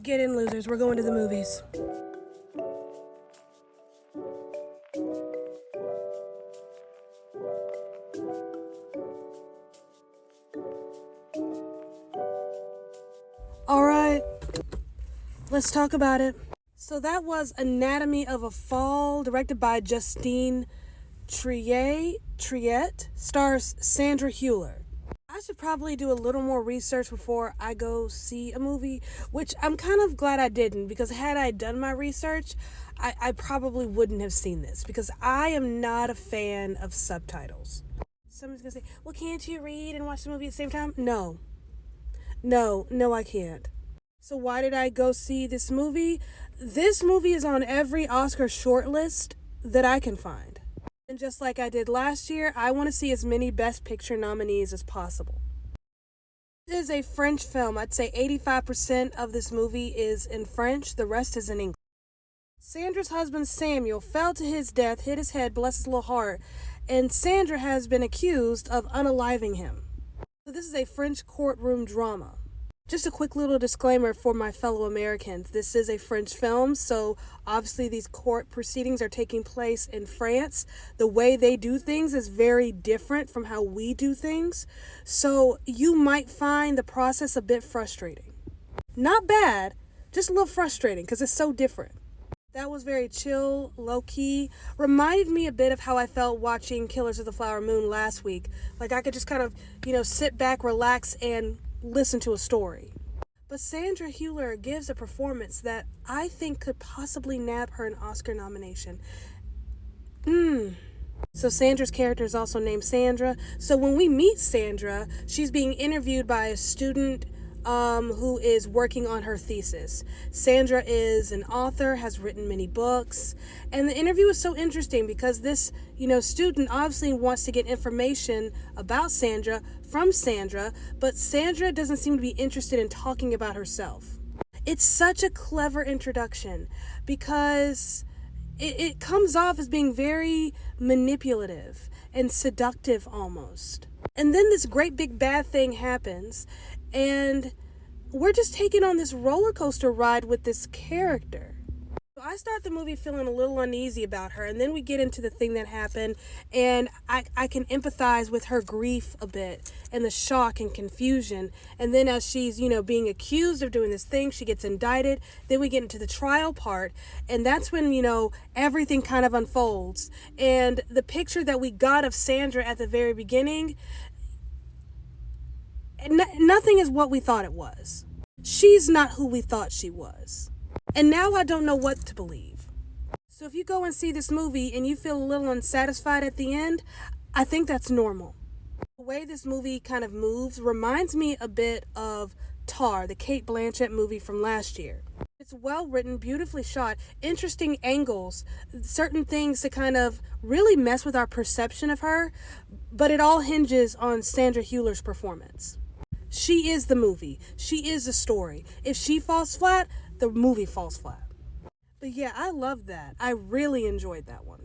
Get in, losers. We're going to the movies. All right, let's talk about it. So that was Anatomy of a Fall, directed by Justine Triet, stars Sandra Hüller. I should probably do a little more research before I go see a movie, which I'm kind of glad I didn't, because had I done my research, I probably wouldn't have seen this, because I am not a fan of subtitles. Somebody's gonna say, well, can't you read and watch the movie at the same time? No, I can't. So why did I go see this movie? This movie is on every Oscar shortlist that I can find. And just like I did last year, I want to see as many Best Picture nominees as possible. This is a French film. I'd say 85% of this movie is in French, the rest is in English. Sandra's husband Samuel fell to his death, hit his head, bless his little heart, and Sandra has been accused of unaliving him. So this is a French courtroom drama. Just a quick little disclaimer for my fellow Americans. This is a French film, so obviously these court proceedings are taking place in France. The way they do things is very different from how we do things, so you might find the process a bit frustrating. Not bad, just a little frustrating because it's so different. That was very chill, low-key. Reminded me a bit of how I felt watching Killers of the Flower Moon last week. Like I could just kind of, sit back, relax, and listen to a story. But Sandra Hüller gives a performance that I think could possibly nab her an Oscar nomination. So Sandra's character is also named Sandra. So when we meet Sandra, she's being interviewed by a student who is working on her thesis. Sandra is an author, has written many books, and the interview is so interesting because this, student obviously wants to get information about Sandra from Sandra, but Sandra doesn't seem to be interested in talking about herself. It's such a clever introduction because it comes off as being very manipulative and seductive almost. And then this great big bad thing happens, and we're just taking on this roller coaster ride with this character. So I start the movie feeling a little uneasy about her, and then we get into the thing that happened, and I can empathize with her grief a bit, and the shock and confusion. And then as she's, being accused of doing this thing, she gets indicted. Then we get into the trial part, and that's when, everything kind of unfolds. And the picture that we got of Sandra at the very beginning, nothing is what we thought it was. She's not who we thought she was. And now I don't know what to believe. So if you go and see this movie and you feel a little unsatisfied at the end, I think that's normal. The way this movie kind of moves reminds me a bit of Tar, the Cate Blanchett movie from last year. It's well written, beautifully shot, interesting angles, certain things to kind of really mess with our perception of her, but it all hinges on Sandra Hüller's performance. She is the movie. She is the story. If she falls flat, the movie falls flat. But yeah, I love that. I really enjoyed that one.